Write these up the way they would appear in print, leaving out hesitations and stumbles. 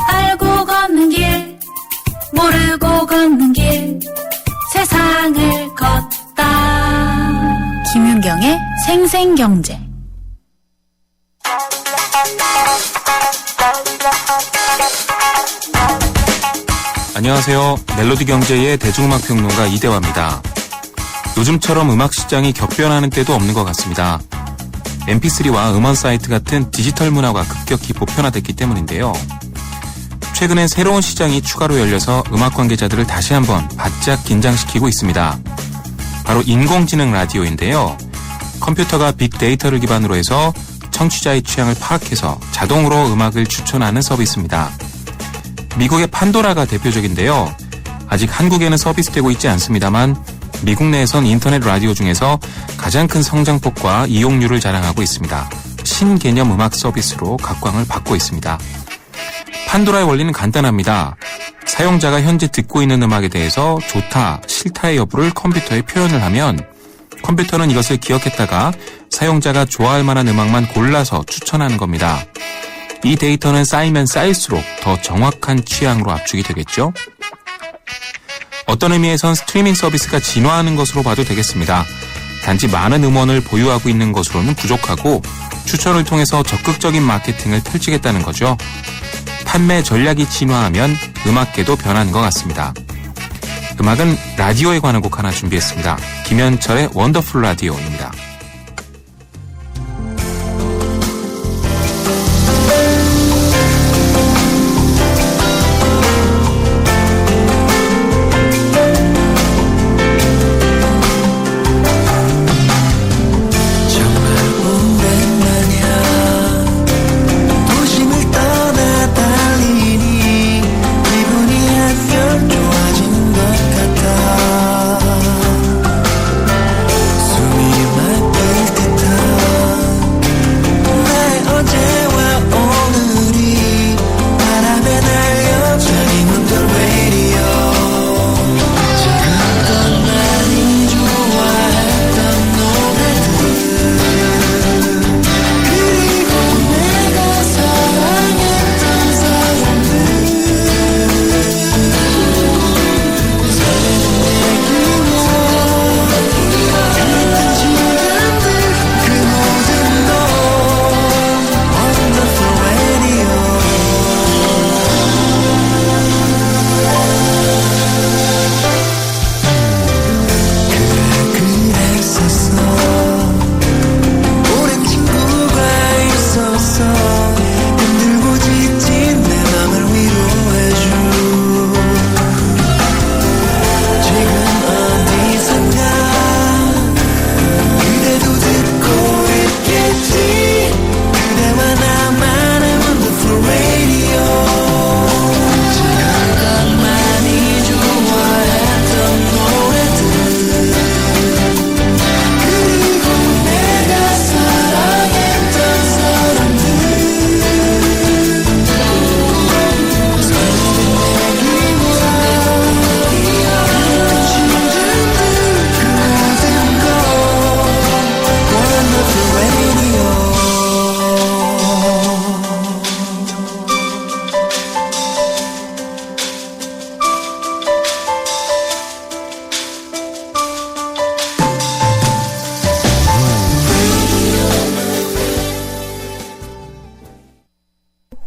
알고 걷는 길 모르고 걷는 길 세상을 걷다. 김윤경의 생생경제. 안녕하세요. 멜로디 경제의 대중음악 평론가 이대화입니다. 요즘처럼 음악 시장이 격변하는 때도 없는 것 같습니다. mp3와 음원 사이트 같은 디지털 문화가 급격히 보편화됐기 때문인데요. 최근엔 새로운 시장이 추가로 열려서 음악 관계자들을 다시 한번 바짝 긴장시키고 있습니다. 바로 인공지능 라디오인데요. 컴퓨터가 빅데이터를 기반으로 해서 청취자의 취향을 파악해서 자동으로 음악을 추천하는 서비스입니다. 미국의 판도라가 대표적인데요. 아직 한국에는 서비스되고 있지 않습니다만 미국 내에선 인터넷 라디오 중에서 가장 큰 성장폭과 이용률을 자랑하고 있습니다. 신개념 음악 서비스로 각광을 받고 있습니다. 판도라의 원리는 간단합니다. 사용자가 현재 듣고 있는 음악에 대해서 좋다, 싫다의 여부를 컴퓨터에 표현을 하면 컴퓨터는 이것을 기억했다가 사용자가 좋아할 만한 음악만 골라서 추천하는 겁니다. 이 데이터는 쌓이면 쌓일수록 더 정확한 취향으로 압축이 되겠죠? 어떤 의미에선 스트리밍 서비스가 진화하는 것으로 봐도 되겠습니다. 단지 많은 음원을 보유하고 있는 것으로는 부족하고 추천을 통해서 적극적인 마케팅을 펼치겠다는 거죠. 판매 전략이 진화하면 음악계도 변하는 것 같습니다. 음악은 라디오에 관한 곡 하나 준비했습니다. 김현철의 원더풀 라디오입니다.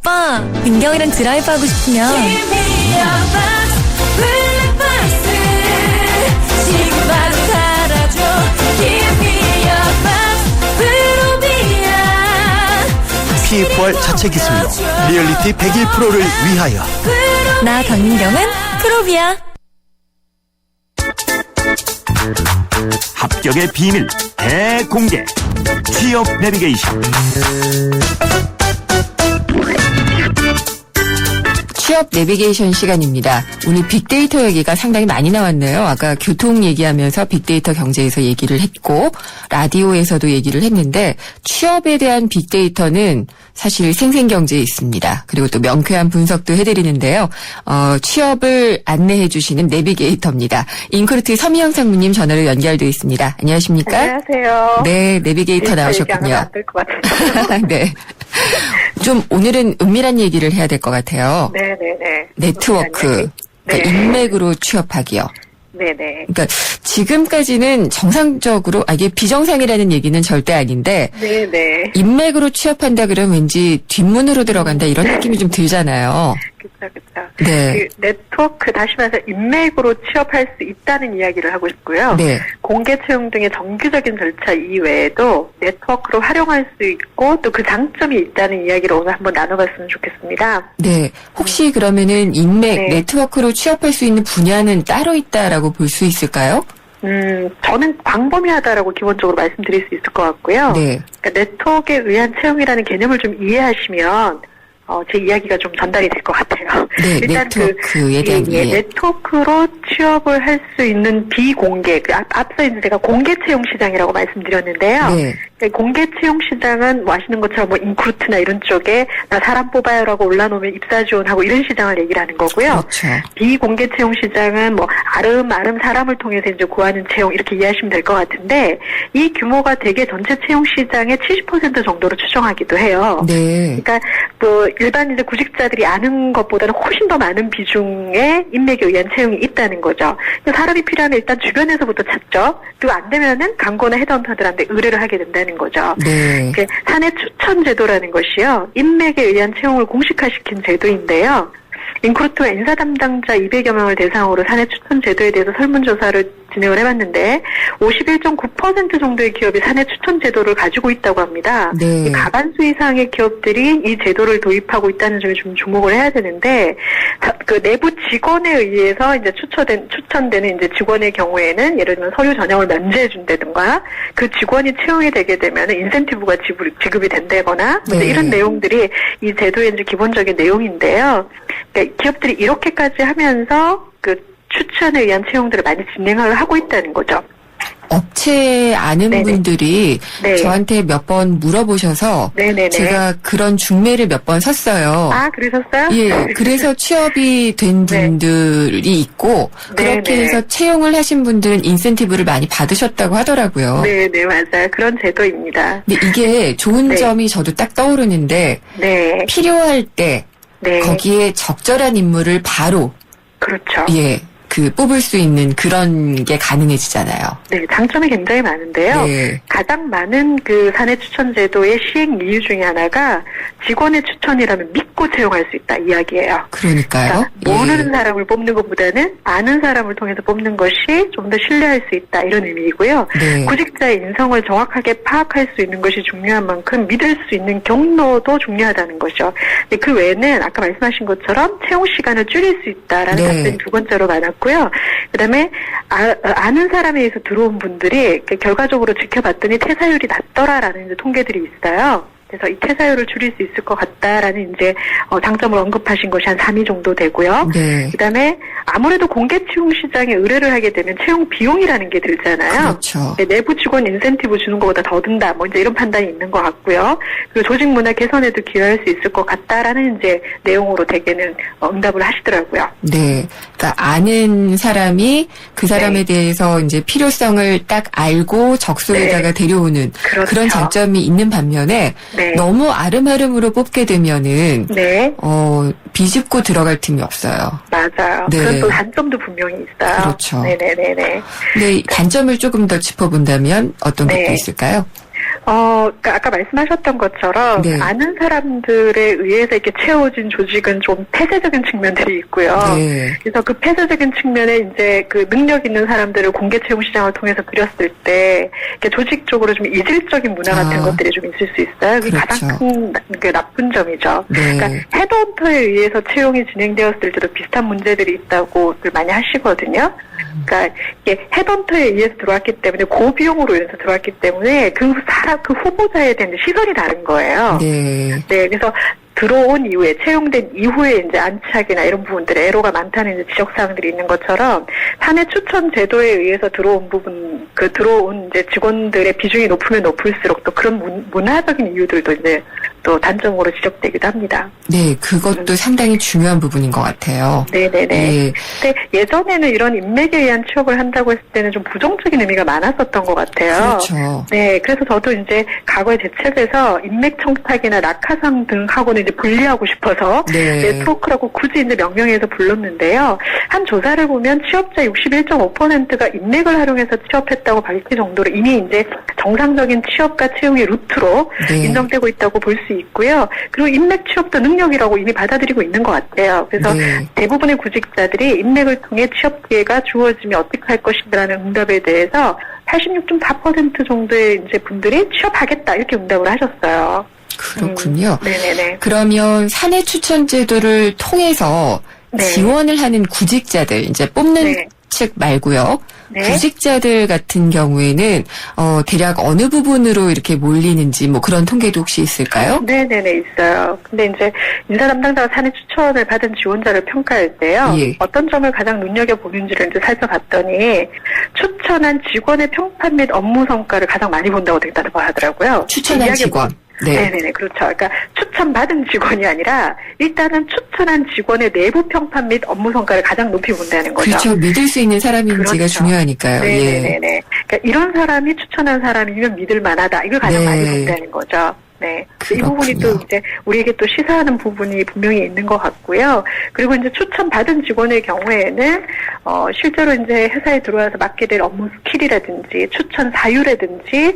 오빠, 민경이랑 드라이브하고 싶으면 지금 바로 사라져. Give me your box, PFR 자체 기술로 리얼리티 100일 프로를 위하여. 나 강민경은 프로비아. 합격의 비밀 대공개. 취업 내비게이션. 취업 내비게이션 시간입니다. 오늘 빅데이터 얘기가 상당히 많이 나왔네요. 아까 교통 얘기하면서 빅데이터 경제에서 얘기를 했고 라디오에서도 얘기를 했는데 취업에 대한 빅데이터는 사실 생생경제에 있습니다. 그리고 또 명쾌한 분석도 해드리는데요. 취업을 안내해 주시는 내비게이터입니다. 인크루트 서미영 상무님 전화로 연결되어 있습니다. 안녕하십니까? 안녕하세요. 네, 내비게이터 나오셨군요. 안될 것 같아요. 네. 좀 오늘은 은밀한 얘기를 해야 될 것 같아요. 네네네. 네트워크, 그러니까 네. 인맥으로 취업하기요. 네네. 그러니까 지금까지는 정상적으로 이게 비정상이라는 얘기는 절대 아닌데 네네. 인맥으로 취업한다 그러면 왠지 뒷문으로 들어간다 이런 느낌이 좀 들잖아요. 그쵸. 네. 그 네트워크 다시 말해서 인맥으로 취업할 수 있다는 이야기를 하고 싶고요. 네. 공개 채용 등의 정규적인 절차 이외에도 네트워크로 활용할 수 있고 또 그 장점이 있다는 이야기를 오늘 한번 나눠봤으면 좋겠습니다. 네. 혹시 그러면은 인맥, 네. 네트워크로 취업할 수 있는 분야는 따로 있다라고 볼 수 있을까요? 저는 광범위하다라고 기본적으로 말씀드릴 수 있을 것 같고요. 네. 그러니까 네트워크에 의한 채용이라는 개념을 좀 이해하시면 제 이야기가 좀 전달이 될 것 같아요. 네, 일단 네트워크에 대한 이해. 네트워크로 취업을 할 수 있는 비공개, 앞서 이제 제가 공개 채용 시장이라고 말씀드렸는데요. 네. 공개 채용 시장은 뭐 아시는 것처럼 뭐 인크루트나 이런 쪽에 나 사람 뽑아요라고 올라놓으면 입사 지원하고 이런 시장을 얘기를 하는 거고요. 그렇죠. 비공개 채용 시장은 뭐 아름아름 사람을 통해서 이제 구하는 채용 이렇게 이해하시면 될 것 같은데 이 규모가 대개 전체 채용 시장의 70% 정도로 추정하기도 해요. 네. 그러니까 뭐 일반 이제 구직자들이 아는 것보다는 훨씬 더 많은 비중의 인맥에 의한 채용이 있다는 거죠. 사람이 필요하면 일단 주변에서부터 찾죠. 그리고 안 되면은 광고나 헤드헌터들한테 의뢰를 하게 된다는 거죠. 네. 그 사내 추천 제도라는 것이요. 인맥에 의한 채용을 공식화시킨 제도인데요. 인크루트와 인사 담당자 200여 명을 대상으로 사내 추천 제도에 대해서 설문조사를 진행을 해봤는데 51.9% 정도의 기업이 사내 추천 제도를 가지고 있다고 합니다. 네. 이 과반수 이상의 기업들이 이 제도를 도입하고 있다는 점에 좀 주목을 해야 되는데 그 내부 직원에 의해서 이제 추천되는 이제 직원의 경우에는 예를 들면 서류 전형을 면제해 준다든가 그 직원이 채용이 되게 되면 인센티브가 지급이 된다거나 뭐 네. 이런 내용들이 이 제도의 이제 기본적인 내용인데요. 그러니까 기업들이 이렇게까지 하면서 그 추천에 의한 채용들을 많이 진행을 하고 있다는 거죠. 업체 아는 네네. 분들이 네. 저한테 몇 번 물어보셔서 네네네. 제가 그런 중매를 몇 번 섰어요. 아, 그러셨어요? 예, 그래서 취업이 된 네. 분들이 있고 그렇게 네네. 해서 채용을 하신 분들은 인센티브를 많이 받으셨다고 하더라고요. 네, 맞아요. 그런 제도입니다. 근데 이게 좋은 네. 점이 저도 딱 떠오르는데 네, 필요할 때 네. 거기에 적절한 인물을 바로 그렇죠. 뽑을 수 있는 그런 게 가능해지잖아요. 네, 장점이 굉장히 많은데요. 네. 가장 많은 그 사내 추천 제도의 시행 이유 중에 하나가 직원의 추천이라면 믿고 채용할 수 있다 이야기예요. 그러니까요. 그러니까 모르는 사람을 뽑는 것보다는 아는 사람을 통해서 뽑는 것이 좀 더 신뢰할 수 있다 이런 의미이고요. 네. 구직자의 인성을 정확하게 파악할 수 있는 것이 중요한 만큼 믿을 수 있는 경로도 중요하다는 거죠. 근데 그 외에는 아까 말씀하신 것처럼 채용 시간을 줄일 수 있다라는 네. 답변이 두 번째로 많았고요. 그다음에 아는 사람에 의해서 들어온 분들이 결과적으로 지켜봤더니 퇴사율이 낮더라라는 이제 통계들이 있어요. 그래서 이 퇴사율을 줄일 수 있을 것 같다라는 이제 장점을 언급하신 것이 한 3위 정도 되고요. 네. 그다음에 아무래도 공개 채용 시장에 의뢰를 하게 되면 채용 비용이라는 게 들잖아요. 그렇죠. 네, 내부 직원 인센티브 주는 것보다 더 든다. 뭐 이제 이런 판단이 있는 것 같고요. 그리고 조직 문화 개선에도 기여할 수 있을 것 같다라는 이제 내용으로 대개는 응답을 하시더라고요. 네. 그러니까 아는 사람이 그 사람에 대해서 이제 필요성을 딱 알고 적소에다가 데려오는 그렇죠. 그런 장점이 있는 반면에 네. 너무 아름아름으로 뽑게 되면은 네, 비집고 들어갈 틈이 없어요. 맞아요. 네. 그런 또 단점도 분명히 있어요. 그렇죠. 네네네네. 근데 이 단점을 조금 더 짚어본다면 어떤 네. 것도 있을까요? 그러니까 아까 말씀하셨던 것처럼 네. 아는 사람들에 의해서 이렇게 채워진 조직은 좀 폐쇄적인 측면들이 있고요. 네. 그래서 그 폐쇄적인 측면에 이제 그 능력 있는 사람들을 공개 채용 시장을 통해서 그렸을 때 이렇게 조직적으로 좀 이질적인 문화 같은 것들이 좀 있을 수 있어요. 그게 그렇죠. 가장 큰 그 나쁜 점이죠. 네. 그러니까 헤드헌터에 의해서 채용이 진행되었을 때도 비슷한 문제들이 있다고들 많이 하시거든요. 그러니까 이게 헤드헌터에 의해서 들어왔기 때문에 고비용으로 인해서 들어왔기 때문에 그 후보자에 대한 시선이 다른 거예요. 네. 네, 그래서 들어온 이후에 채용된 이후에 이제 안착이나 이런 부분들에 애로가 많다는 이제 지적 사항들이 있는 것처럼 사내 추천 제도에 의해서 들어온 부분 들어온 이제 직원들의 비중이 높으면 높을수록 또 그런 문화적인 이유들도 이제 또 단점으로 지적되기도 합니다. 네, 그것도 상당히 중요한 부분인 것 같아요. 네네네. 예. 근데 예전에는 이런 인맥에 의한 취업을 한다고 했을 때는 좀 부정적인 의미가 많았었던 것 같아요. 그렇죠. 네, 그래서 저도 이제 과거에 제 책에서 인맥 청탁이나 낙하산 등하고는 이제 분리하고 싶어서 네. 네트워크라고 굳이 이제 명명해서 불렀는데요. 한 조사를 보면 취업자 61.5%가 인맥을 활용해서 취업했다고 밝힐 정도로 이미 이제 정상적인 취업과 채용의 루트로 네. 인정되고 있다고 볼 수 있고요. 그리고 인맥 취업도 능력이라고 이미 받아들이고 있는 것 같아요. 그래서 네. 대부분의 구직자들이 인맥을 통해 취업 기회가 주어지면 어떻게 할 것인가라는 응답에 대해서 86.4% 정도의 이제 분들이 취업하겠다 이렇게 응답을 하셨어요. 그렇군요. 네네네. 그러면 사내 추천 제도를 통해서 네. 지원을 하는 구직자들, 이제 뽑는 네. 측 말고요. 네. 구직자들 같은 경우에는 대략 어느 부분으로 이렇게 몰리는지 뭐 그런 통계도 혹시 있을까요? 네네네, 있어요. 근데 이제 인사 담당자가 사내 추천을 받은 지원자를 평가할 때요. 예. 어떤 점을 가장 눈여겨보는지를 이제 살펴봤더니 추천한 직원의 평판 및 업무 성과를 가장 많이 본다고 되겠다고 하더라고요. 추천한 이야기해 직원. 네. 네네네, 그렇죠. 그러니까 추천받은 직원이 아니라 일단은 추천한 직원의 내부 평판 및 업무 성과를 가장 높이 본다는 거죠. 그렇죠. 믿을 수 있는 사람인지가 그렇죠. 중요하니까요. 예. 네네네. 그러니까 이런 사람이 추천한 사람이면 믿을 만하다. 이걸 가장 네. 많이 본다는 거죠. 네. 이 부분이 그렇군요. 또 이제 우리에게 또 시사하는 부분이 분명히 있는 것 같고요. 그리고 이제 추천받은 직원의 경우에는 실제로 이제 회사에 들어와서 맡게 될 업무 스킬이라든지 추천 사유라든지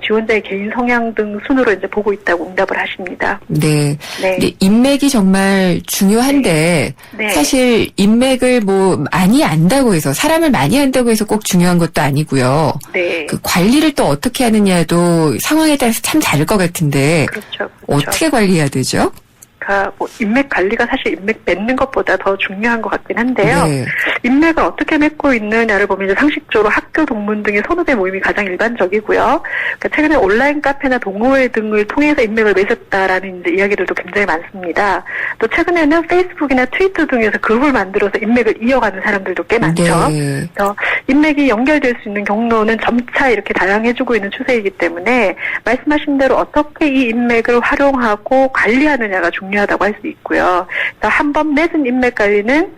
지원자의 개인 성향 등 순으로 이제 보고 있다고 응답을 하십니다. 네. 네. 근데 인맥이 정말 중요한데 네. 사실 인맥을 뭐 많이 안다고 해서 사람을 많이 안다고 해서 꼭 중요한 것도 아니고요. 네. 그 관리를 또 어떻게 하느냐도 상황에 따라서 참 다를 것 같은데 그렇죠. 어떻게 관리해야 되죠? 그러니까 뭐 인맥 관리가 사실 인맥 맺는 것보다 더 중요한 것 같긴 한데요. 네. 인맥을 어떻게 맺고 있느냐를 보면 이제 상식적으로 학교, 동문 등의 선후배 모임이 가장 일반적이고요. 그러니까 최근에 온라인 카페나 동호회 등을 통해서 인맥을 맺었다라는 이제 이야기들도 굉장히 많습니다. 또 최근에는 페이스북이나 트위터 등에서 그룹을 만들어서 인맥을 이어가는 사람들도 꽤 많죠. 네. 그래서 인맥이 연결될 수 있는 경로는 점차 이렇게 다양해지고 있는 추세이기 때문에 말씀하신 대로 어떻게 이 인맥을 활용하고 관리하느냐가 중요하다고 할 수 있고요. 한 번 맺은 인맥 관리는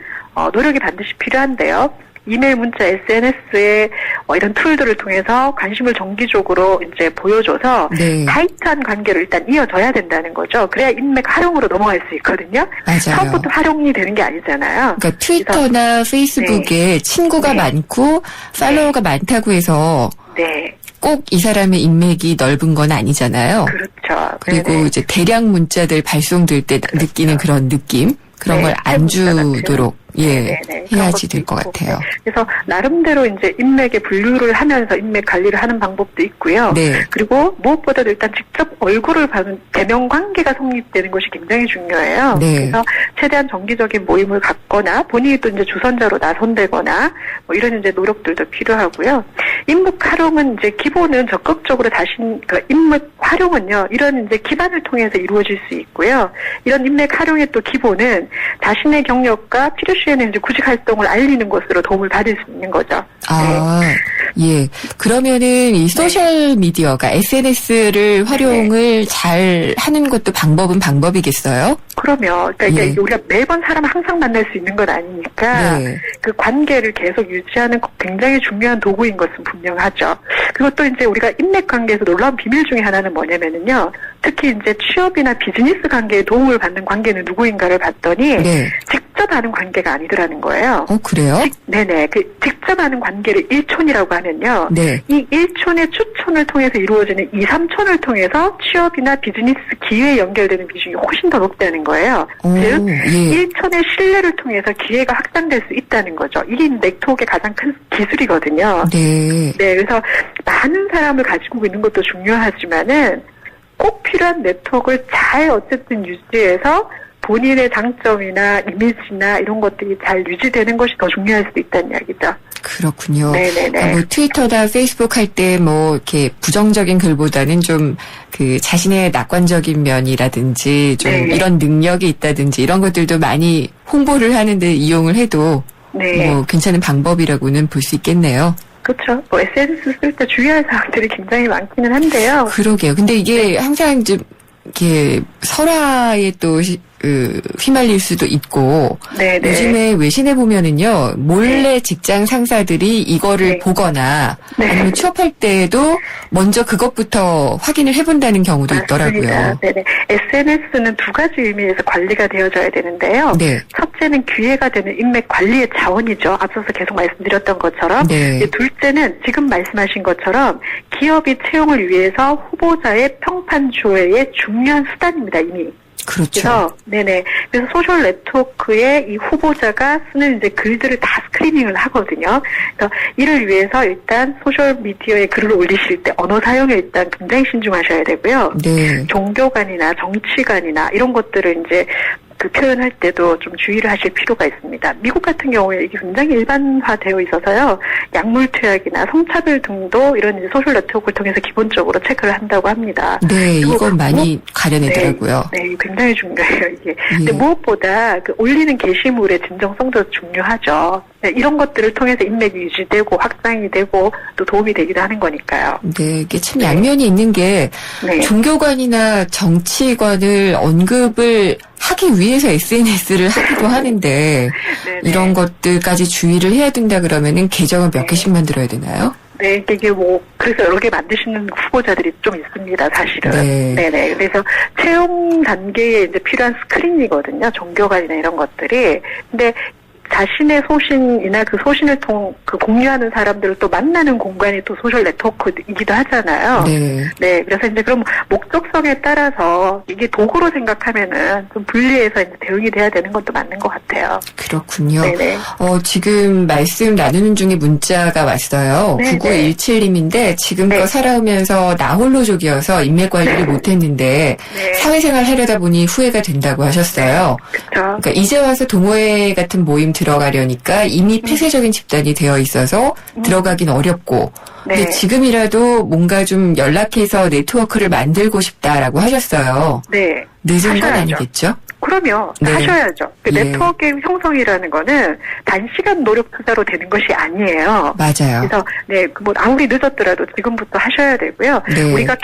노력이 반드시 필요한데요. 이메일, 문자, SNS에 이런 툴들을 통해서 관심을 정기적으로 이제 보여줘서 네. 타이트한 관계를 일단 이어져야 된다는 거죠. 그래야 인맥 활용으로 넘어갈 수 있거든요. 맞아요. 처음부터 활용이 되는 게 아니잖아요. 그러니까 트위터나 페이스북에 친구가 네. 많고 팔로워가 많다고 해서 네. 꼭 이 사람의 인맥이 넓은 건 아니잖아요. 그렇죠. 그리고 네네. 이제 대량 문자들 발송될 때 느끼는 그런 느낌 그런 네, 걸 안 문자 같은. 주도록 네네. 그런 해야지 것도 될 것 있고. 같아요. 그래서 나름대로 이제 인맥의 분류를 하면서 인맥 관리를 하는 방법도 있고요. 네. 그리고 무엇보다도 일단 직접 얼굴을 봐는 대면 관계가 성립되는 것이 굉장히 중요해요. 네. 그래서 최대한 정기적인 모임을 갖거나 본인이 또 이제 주선자로 나선되거나 뭐 이런 이제 노력들도 필요하고요. 인맥 활용은 이제 기본은 적극적으로 인맥 활용은요. 이런 이제 기반을 통해서 이루어질 수 있고요. 이런 인맥 활용의 또 기본은 자신의 경력과 필요 시에는 이제 구직 활동을 알리는 것으로 도움을 받을 수 있는 거죠. 아, 예. 그러면은 이 소셜 미디어가 SNS를 활용을 잘 하는 것도 방법이겠어요? 그러면 그러니까 예. 이게 우리가 매번 사람을 항상 만날 수 있는 건 아니니까 네. 그 관계를 계속 유지하는 굉장히 중요한 도구인 것은 분명하죠. 그리고 또 이제 우리가 인맥 관계에서 놀라운 비밀 중에 하나는 뭐냐면은요. 특히 이제 취업이나 비즈니스 관계에 도움을 받는 관계는 누구인가를 봤더니 네. 직접 하는 관계가 아니더라는 거예요. 그래요? 네네. 그 직접 하는 관계를 일촌이라고 하면요. 네. 이 1촌의 추천을 통해서 이루어지는 2, 3촌을 통해서 취업이나 비즈니스 기회에 연결되는 비중이 훨씬 더 높다는 거예요. 오, 즉, 예. 1촌의 신뢰를 통해서 기회가 확장될 수 있다는 거죠. 이게 네트워크의 가장 큰 기술이거든요. 네. 네, 그래서 많은 사람을 가지고 있는 것도 중요하지만은 꼭 필요한 네트워크를 잘 어쨌든 유지해서 본인의 장점이나 이미지나 이런 것들이 잘 유지되는 것이 더 중요할 수도 있다는 이야기죠. 그렇군요. 네네네. 그러니까 뭐 트위터나 페이스북 할 때 뭐 이렇게 부정적인 글보다는 좀 그 자신의 낙관적인 면이라든지 좀 네. 이런 능력이 있다든지 이런 것들도 많이 홍보를 하는데 이용을 해도 네. 뭐 괜찮은 방법이라고는 볼 수 있겠네요. 그렇죠. 뭐 SNS 쓸 때 주의할 사항들이 굉장히 많기는 한데요. 그러게요. 근데 이게 항상 좀 이렇게 설화에 또 휘말릴 수도 있고 네네. 요즘에 외신에 보면은요 몰래 직장 상사들이 이거를 네. 보거나 네. 아니면 취업할 때에도 먼저 그것부터 확인을 해본다는 경우도 있더라고요. 네네. SNS는 두 가지 의미에서 관리가 되어져야 되는데요. 네. 첫째는 기회가 되는 인맥 관리의 자원이죠. 앞서서 계속 말씀드렸던 것처럼. 네. 이제 둘째는 지금 말씀하신 것처럼 기업이 채용을 위해서 후보자의 평판 조회의 중요한 수단입니다. 이미. 그렇죠. 그래서 네네. 그래서 소셜 네트워크에 이 후보자가 쓰는 이제 글들을 다 스크리닝을 하거든요. 그래서 이를 위해서 일단 소셜 미디어에 글을 올리실 때 언어 사용에 일단 굉장히 신중하셔야 되고요. 네. 종교관이나 정치관이나 이런 것들을 이제 그 표현할 때도 좀 주의를 하실 필요가 있습니다. 미국 같은 경우에 이게 굉장히 일반화되어 있어서요. 약물 투약이나 성차별 등도 이런 이제 소셜 네트워크를 통해서 기본적으로 체크를 한다고 합니다. 네, 그리고 이건 많이 가려내더라고요. 네, 굉장히 중요해요, 이게. 근데 예. 무엇보다 그 올리는 게시물의 진정성도 중요하죠. 네, 이런 것들을 통해서 인맥이 유지되고 확장이 되고 또 도움이 되기도 하는 거니까요. 네, 이게 참 양면이 있는 게 네. 종교관이나 정치관을 언급을 하기 위해서 SNS를 하기도 하는데 네네. 이런 것들까지 주의를 해야 된다 그러면은 계정을 몇 개씩 만들어야 되나요? 네, 이게 뭐, 그래서 여러 개 만드시는 후보자들이 좀 있습니다, 사실은. 네. 네네. 그래서 채용 단계에 이제 필요한 스크린이거든요, 종교관이나 이런 것들이. 근데 자신의 소신이나 그 소신을 공유하는 사람들을 또 만나는 공간이 또 소셜 네트워크이기도 하잖아요. 네. 네, 그래서 이제 그럼 목적성에 따라서 이게 도구로 생각하면은 좀 분리해서 이제 대응이 돼야 되는 것도 맞는 것 같아요. 그렇군요. 네네. 지금 말씀 나누는 중에 문자가 왔어요. 네네. 9917님인데 지금껏 네. 살아오면서 나 홀로족이어서 인맥 관리를 못했는데 네. 사회생활 하려다 보니 후회가 된다고 하셨어요. 그쵸. 그러니까 이제 와서 동호회 같은 모임 들어가려니까 이미 폐쇄적인 집단이 되어 있어서 들어가긴 어렵고 네. 근데 지금이라도 뭔가 좀 연락해서 네트워크를 만들고 싶다라고 하셨어요. 네. 늦은 건 하셔야죠. 아니겠죠? 그럼요. 네. 하셔야죠. 그 예. 네트워크의 형성이라는 거는 단시간 노력 투자로 되는 것이 아니에요. 맞아요. 그래서 네, 뭐 아무리 늦었더라도 지금부터 하셔야 되고요. 네. 우리가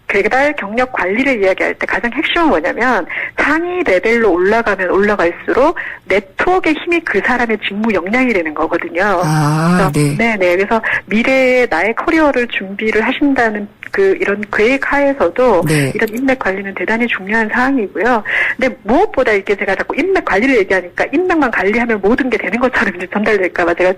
개발 경력 관리를 이야기할 때 가장 핵심은 뭐냐면 상위 레벨로 올라가면 올라갈수록 네트워크의 힘이 그 사람의 직무 역량이 되는 거거든요. 아, 네. 네네. 그래서 미래에 나의 커리어를 준비를 하신다는 이런 계획 하에서도 네. 이런 인맥 관리는 대단히 중요한 사항이고요. 근데 무엇보다 이렇게 제가 자꾸 인맥 관리를 얘기하니까 인맥만 관리하면 모든 게 되는 것처럼 이제 전달될까봐 제가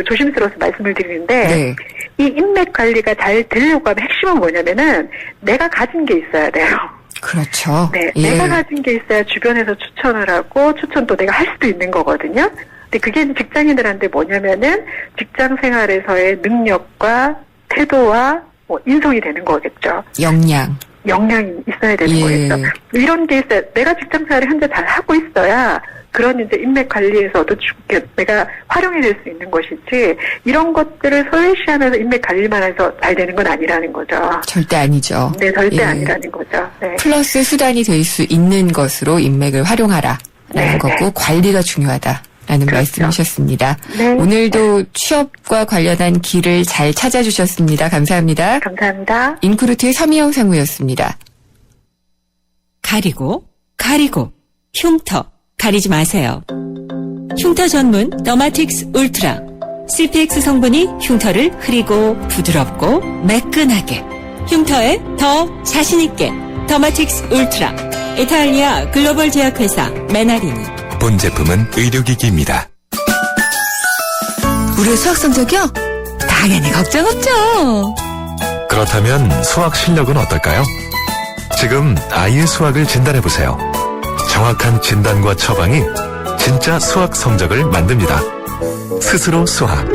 조심스러워서 말씀을 드리는데 네. 이 인맥 관리가 잘 되려고 하면 핵심은 뭐냐면은 내가 가진 게 있어야 돼요. 그렇죠. 네, 예. 내가 가진 게 있어야 주변에서 추천을 하고 추천도 내가 할 수도 있는 거거든요. 근데 그게 이제 직장인들한테 뭐냐면은 직장 생활에서의 능력과 태도와 뭐 인성이 되는 거겠죠. 역량이 있어야 되는 예. 거겠죠. 이런 게 있어야 내가 직장 생활을 현재 잘 하고 있어야 그런 이제 인맥 관리에서도 내가 활용이 될 수 있는 것이지 이런 것들을 소외시하면서 인맥 관리만 해서 잘 되는 건 아니라는 거죠. 절대 아니죠. 네, 절대 예. 아니라는 거죠. 네. 플러스 수단이 될 수 있는 것으로 인맥을 활용하라라는 네, 거고 네. 관리가 중요하다라는 그렇죠. 말씀이셨습니다. 네. 오늘도 취업과 관련한 길을 잘 찾아주셨습니다. 감사합니다. 감사합니다. 인크루트의 서미영 상무였습니다. 가리고 흉터 가리지 마세요. 흉터 전문 더마틱스 울트라 CPX 성분이 흉터를 흐리고 부드럽고 매끈하게 흉터에 더 자신있게 더마틱스 울트라 이탈리아 글로벌 제약회사 메나리니 본 제품은 의료기기입니다. 우리 수학 성적이요? 당연히 걱정 없죠. 그렇다면 수학 실력은 어떨까요? 지금 아이의 수학을 진단해보세요. 정확한 진단과 처방이 진짜 수학 성적을 만듭니다. 스스로 수학.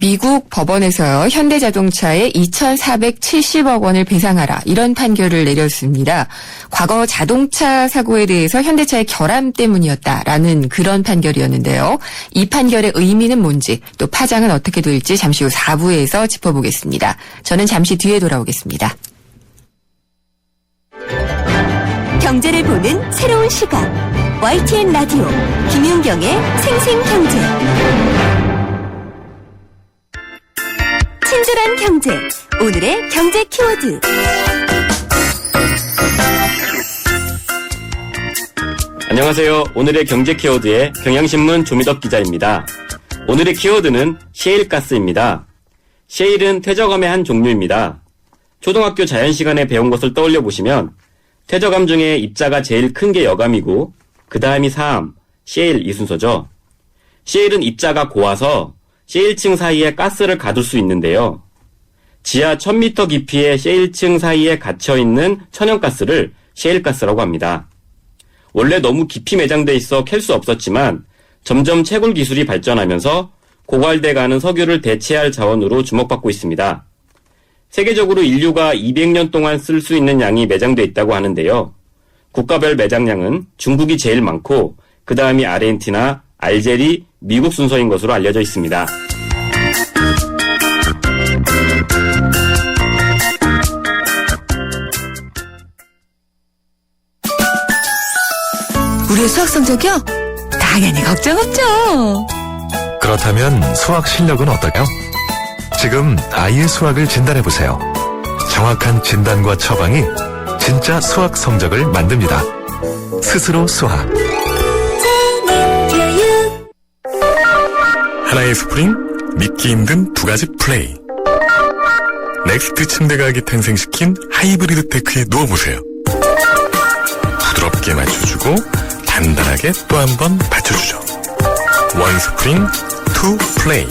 미국 법원에서요, 현대자동차에 2,470억 원을 배상하라, 이런 판결을 내렸습니다. 과거 자동차 사고에 대해서 현대차의 결함 때문이었다라는 그런 판결이었는데요. 이 판결의 의미는 뭔지, 또 파장은 어떻게 될지 잠시 후 4부에서 짚어보겠습니다. 저는 잠시 뒤에 돌아오겠습니다. 경제를 보는 새로운 시각. YTN 라디오 김윤경의 생생경제. 친절한 경제. 오늘의 경제 키워드. 안녕하세요. 오늘의 경제 키워드의 경향신문 조미덕 기자입니다. 오늘의 키워드는 셰일가스입니다. 셰일은 퇴적암의 한 종류입니다. 초등학교 자연시간에 배운 것을 떠올려 보시면 퇴적암 중에 입자가 제일 큰 게 여감이고 그 다음이 사암, 셰일 이 순서죠. 셰일은 입자가 고와서 셰일층 사이에 가스를 가둘 수 있는데요. 지하 1000m 깊이의 셰일층 사이에 갇혀있는 천연가스를 셰일가스라고 합니다. 원래 너무 깊이 매장돼 있어 캘 수 없었지만 점점 채굴 기술이 발전하면서 고갈돼 가는 석유를 대체할 자원으로 주목받고 있습니다. 세계적으로 인류가 200년 동안 쓸 수 있는 양이 매장돼 있다고 하는데요. 국가별 매장량은 중국이 제일 많고 그 다음이 아르헨티나, 알제리, 미국 순서인 것으로 알려져 있습니다. 우리의 수학 성적이요? 당연히 걱정 없죠. 그렇다면 수학 실력은 어떨까요? 지금 아이의 수학을 진단해보세요. 정확한 진단과 처방이 진짜 수학 성적을 만듭니다. 스스로 수학. 하나의 스프링, 믿기 힘든 두 가지 플레이. 넥스트 침대가격이 탄생시킨 하이브리드 테크에 누워보세요. 부드럽게 맞춰주고 단단하게 또 한 번 받쳐주죠. 원 스프링, 투 플레이.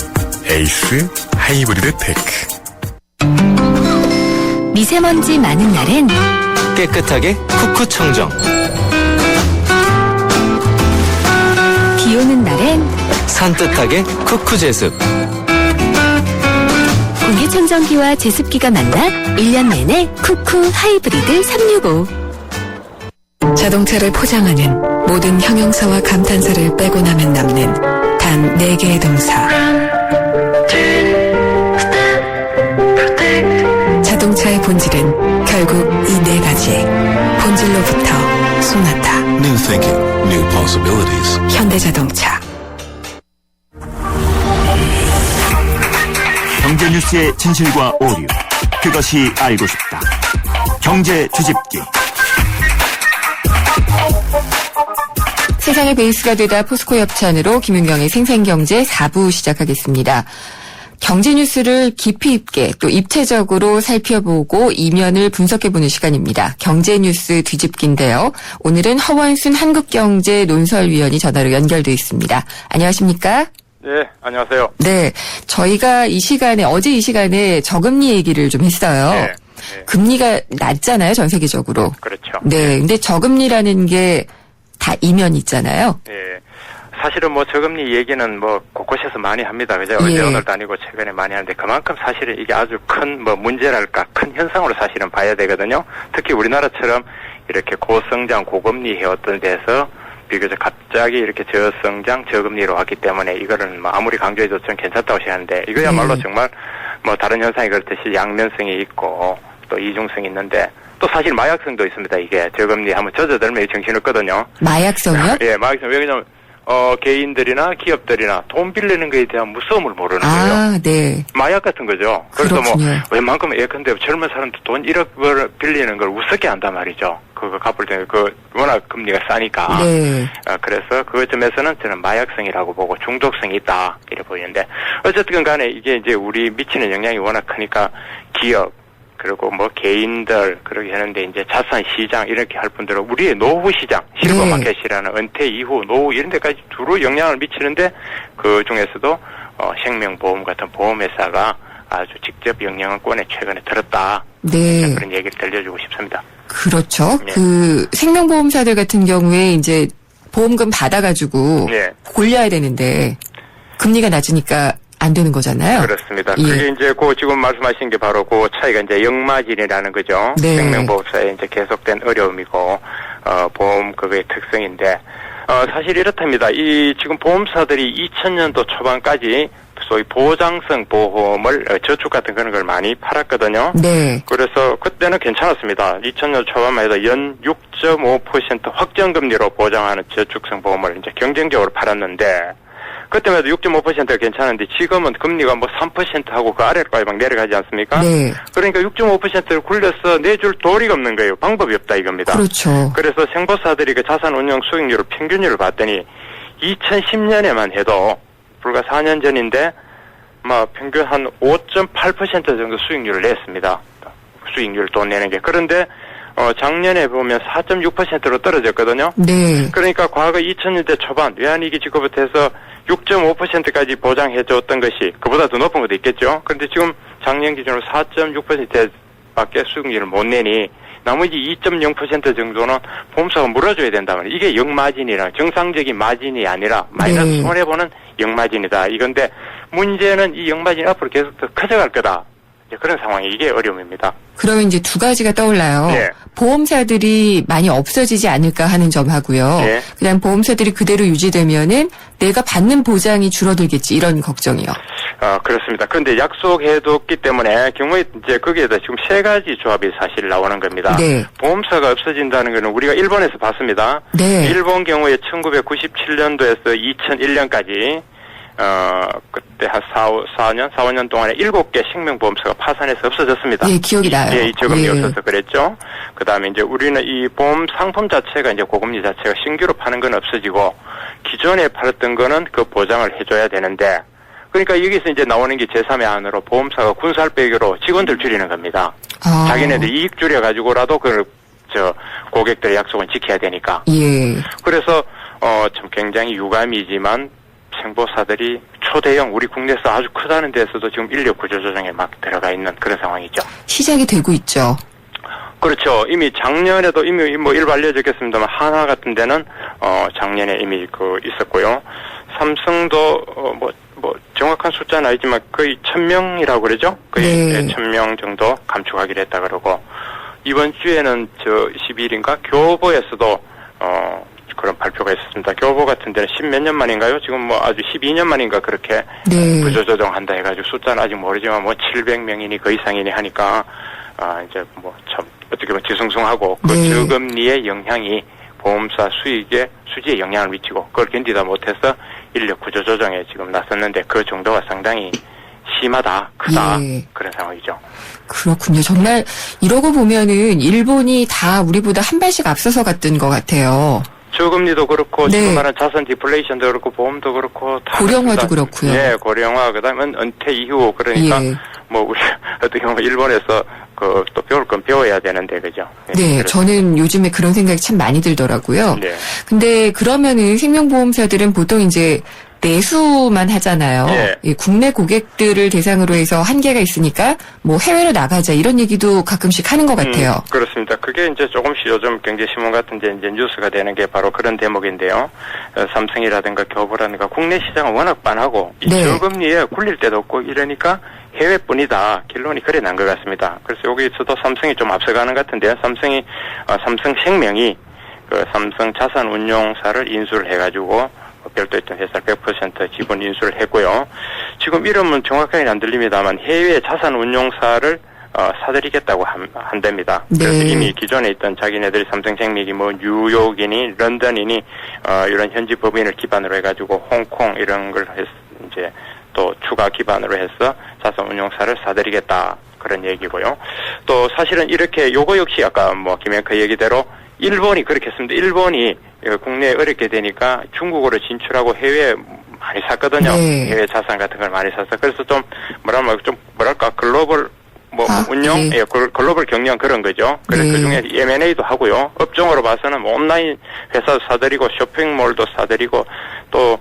에이스 하이브리드 테크. 미세먼지 많은 날엔 깨끗하게 쿠쿠 청정. 비 오는 날엔 산뜻하게 쿠쿠 제습. 공기청정기와 제습기가 만나 1년 내내 쿠쿠 하이브리드 365. 자동차를 포장하는 모든 형용사와 감탄사를 빼고 나면 남는 단 4개의 동사. 자동차의 본질은 결국 이 4가지. 본질로부터 소나타. New thinking, new possibilities. 현대자동차. 경제 뉴스의 진실과 오류. 그것이 알고 싶다. 경제 뒤집기. 세상의 베이스가 되다 포스코 협찬으로 김윤경의 생생경제 4부 시작하겠습니다. 경제 뉴스를 깊이 있게 또 입체적으로 살펴보고 이면을 분석해보는 시간입니다. 경제 뉴스 뒤집기인데요. 오늘은 허원순 한국경제 논설위원이 전화로 연결돼 있습니다. 안녕하십니까? 네, 안녕하세요. 네, 저희가 어제 이 시간에 저금리 얘기를 좀 했어요. 네. 금리가 낮잖아요, 전 세계적으로. 그렇죠. 네, 근데 저금리라는 게 다 이면이 있잖아요. 네. 사실은 뭐 저금리 얘기는 뭐 곳곳에서 많이 합니다. 그죠? 예. 어제 오늘도 아니고 최근에 많이 하는데 그만큼 사실은 이게 아주 큰 뭐 문제랄까 큰 현상으로 사실은 봐야 되거든요. 특히 우리나라처럼 이렇게 고성장 고금리 해왔던 데서 비교적 갑자기 이렇게 저성장 저금리로 왔기 때문에 이거는 뭐 아무리 강조해도 좀 괜찮다고 생각하는데 이거야말로 정말 뭐 다른 현상이 그렇듯이 양면성이 있고 또 이중성이 있는데 또 사실 마약성도 있습니다. 이게 저금리 하면 젖어들면 정신없거든요. 마약성이요? 예, 마약성. 왜냐면 개인들이나 기업들이나 돈 빌리는 거에 대한 무서움을 모르는 거예요. 아, 네. 마약 같은 거죠. 그래서 그렇군요. 뭐 웬만큼 예컨대 젊은 사람도 돈 1억을 빌리는 걸 우습게 한단 말이죠. 그거 갚을 때 워낙 금리가 싸니까. 네. 그래서 그 점에서는 저는 마약성이라고 보고 중독성이 있다 이렇게 보이는데 어쨌든 간에 이게 이제 우리 미치는 영향이 워낙 크니까 기업 그리고 뭐 개인들 그렇게 하는데 이제 자산 시장 이렇게 할 분들은 우리의 노후 시장 실버 마켓이라는 은퇴 이후 노후 이런 데까지 주로 영향을 미치는데 그 중에서도 생명보험 같은 보험회사가 아주 직접 영향권에 최근에 들었다. 네. 그런 얘기를 들려주고 싶습니다. 그렇죠. 네. 그 생명보험사들 같은 경우에 이제 보험금 받아가지고 네. 골려야 되는데 금리가 낮으니까 안 되는 거잖아요. 그렇습니다. 예. 그게 이제 지금 말씀하신 게 바로 그 차이가 이제 역마진이라는 거죠. 네. 생명보험사의 이제 계속된 어려움이고, 보험 그거의 특성인데, 사실 이렇답니다. 지금 보험사들이 2000년도 초반까지 소위 보장성 보험을 저축 같은 그런 걸 많이 팔았거든요. 네. 그래서 그때는 괜찮았습니다. 2000년 초반만 해도 연 6.5% 확정금리로 보장하는 저축성 보험을 이제 경쟁적으로 팔았는데, 그때만 해도 6.5%가 괜찮은데 지금은 금리가 뭐 3%하고 그 아래까지 막 내려가지 않습니까? 네. 그러니까 6.5%를 굴려서 내줄 도리가 없는 거예요. 방법이 없다 이겁니다. 그렇죠. 그래서 생보사들이 그 자산 운용 수익률을 평균율을 봤더니 2010년에만 해도 불과 4년 전인데 평균 한 5.8% 정도 수익률을 냈습니다. 수익률 돈 내는 게. 그런데 작년에 보면 4.6%로 떨어졌거든요. 네. 그러니까 과거 2000년대 초반 외환위기 직후부터 해서 6.5%까지 보장해줬던 것이 그보다 더 높은 것도 있겠죠. 그런데 지금 작년 기준으로 4.6%밖에 수익률을 못 내니 나머지 2.0% 정도는 보험사가 물어줘야 된다 말이에요. 이게 역마진이라 정상적인 마진이 아니라 마이너스 손해보는 역마진이다. 이건데 문제는 이 역마진이 앞으로 계속 더 커져갈 거다. 그런 상황이 이게 어려움입니다. 그러면 이제 두 가지가 떠올라요. 네. 보험사들이 많이 없어지지 않을까 하는 점하고요. 네. 그냥 보험사들이 그대로 유지되면은 내가 받는 보장이 줄어들겠지 이런 걱정이요. 그렇습니다. 그런데 약속해뒀기 때문에 경우에 이제 거기에다 지금 세 가지 조합이 사실 나오는 겁니다. 네. 보험사가 없어진다는 것은 우리가 일본에서 봤습니다. 네. 일본 경우에 1997년도에서 2001년까지 그때 한 4, 5년 동안에 7개 생명보험사가 파산해서 없어졌습니다. 예, 기억이 나요. 이 저금리 없어서 그랬죠. 그 다음에 이제 우리는 이 보험 상품 자체가 이제 고금리 자체가 신규로 파는 건 없어지고 기존에 팔았던 거는 그 보장을 해줘야 되는데 그러니까 여기서 이제 나오는 게 제3의 안으로 보험사가 군살배기로 직원들 줄이는 겁니다. 자기네들 이익 줄여가지고라도 고객들의 약속은 지켜야 되니까. 예. 그래서, 참 굉장히 유감이지만 생보사들이 초대형 우리 국내에서 아주 크다는 데서도 지금 인력 구조 조정에 막 들어가 있는 그런 상황이죠. 시작이 되고 있죠. 그렇죠. 이미 작년에도 이미 뭐 일부 알려졌겠습니다만 한화 같은 데는 작년에 이미 있었고요. 삼성도 정확한 숫자는 아니지만 거의 1000명이라고 그러죠. 거의 1000명 정도 감축하기로 했다 그러고 이번 주에는 12일인가 교보에서도 그런 발표가 있었습니다. 교보 같은 데는 10몇 년 만인가요? 지금 뭐 아주 12년 만인가 그렇게 구조조정한다 해가지고 숫자는 아직 모르지만 뭐 700명이니 그 이상이니 하니까 이제 뭐 참 어떻게 보면 뒤숭숭하고 그 저금리의 영향이 보험사 수지에 영향을 미치고 그걸 견디다 못해서 인력 구조조정에 지금 나섰는데 그 정도가 상당히 심하다, 크다 그런 상황이죠. 그렇군요. 정말 이러고 보면은 일본이 다 우리보다 한 발씩 앞서서 갔던 것 같아요. 저금리도 그렇고 지금 말하는 자산 디플레이션도 그렇고 보험도 그렇고 다 고령화도 그렇고요. 네, 고령화 그다음에 은퇴 이후 그러니까 뭐 우리 어떻게 보면 일본에서 또 배울 건 배워야 되는데 그죠? 네, 저는 요즘에 그런 생각이 참 많이 들더라고요. 네. 근데 그러면은 생명보험사들은 보통 이제 내수만 하잖아요. 예, 국내 고객들을 대상으로 해서 한계가 있으니까 뭐 해외로 나가자 이런 얘기도 가끔씩 하는 것 같아요. 그렇습니다. 그게 이제 조금씩 요즘 경제신문 같은 데 이제 뉴스가 되는 게 바로 그런 대목인데요. 삼성이라든가 교보라든가 국내 시장은 워낙 빤하고 이 저금리에 굴릴 데도 없고 이러니까 해외뿐이다. 결론이 그래 난 것 같습니다. 그래서 여기서도 삼성이 좀 앞서가는 것 같은데요. 삼성생명이 그 삼성 자산운용사를 인수를 해가지고 별도에 있던 회사를 100% 지분 인수를 했고요. 지금 이름은 정확하게 안 들립니다만 해외 자산운용사를 사들이겠다고 한답니다. 그래서 이미 기존에 있던 자기네들이 삼성생명이 뭐 뉴욕이니 런던이니 이런 현지 법인을 기반으로 해가지고 홍콩 이런 걸 이제 또 추가 기반으로 해서 자산운용사를 사들이겠다 그런 얘기고요. 또 사실은 이렇게 요거 역시 아까 뭐 김영크 얘기대로 일본이 그렇게 했습니다. 일본이 국내에 어렵게 되니까 중국으로 진출하고 해외에 많이 샀거든요. 해외 자산 같은 걸 많이 샀어. 그래서 좀 뭐랄까 글로벌 운영, 글로벌 경영 그런 거죠. 그래서 그 중에 M&A도 하고요. 업종으로 봐서는 뭐 온라인 회사도 사들이고 쇼핑몰도 사들이고 또